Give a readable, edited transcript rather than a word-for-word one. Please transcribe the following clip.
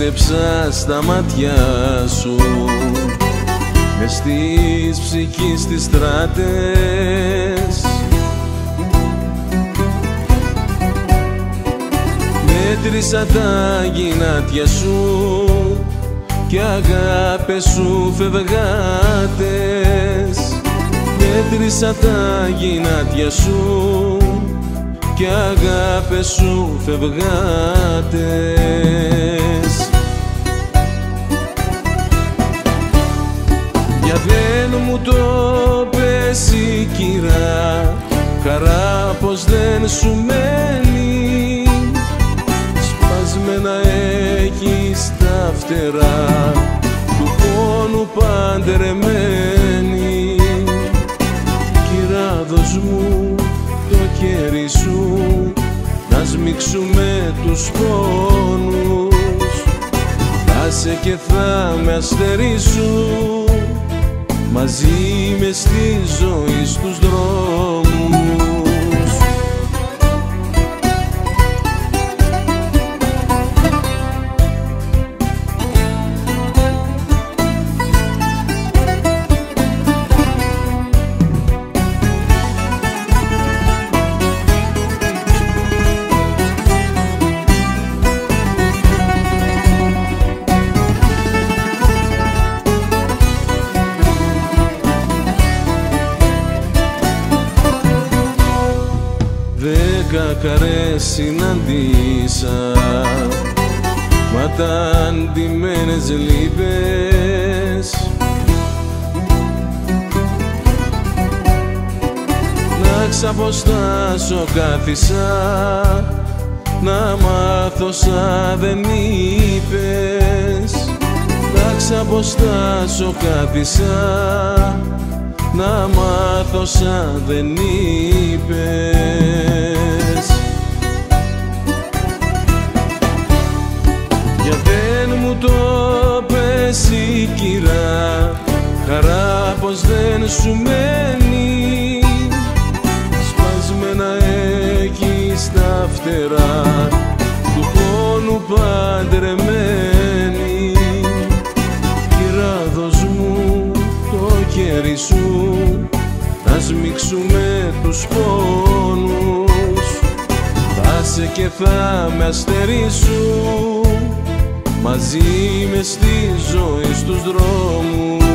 πίστεψα στα μάτια σου, μες της ψυχής τις στράτες. Μέτρησα τα γυνάτια σου κι αγάπες σου φευγάτες. Μέτρησα τα γυνάτια σου κι αγάπες σου φευγάτες. Για δεν μου το πες η κυρά, χαρά πως δεν σου μένει. Σπασμένα έχεις τα φτερά του πόνου παντρεμένη. Κυρά δώσ' μου το χέρι σου, να σμίξουμε τους πόνους. Άσε και θα με αστερίσου, μαζί με στη ζωή στους δρόμους. 10 καρές συναντήσα, μα τα αντιμένες λύπες. Να ξαποστάσω κάθισα, να μάθω σαν δεν είπες. Να ξαποστάσω κάθισα, να μάθω σαν δεν είπες. Για δεν μου το πες η κυρά, χαρά πως δεν σου μένει. Σπασμένα έχεις τα φτερά του πόνου παντρεμένη. Κυρά δώσ' μου το χέρι σου, να σμίξουμε τους πόνους. Άσε και θα με αστερίσου, μαζί με στη ζωή στους δρόμους.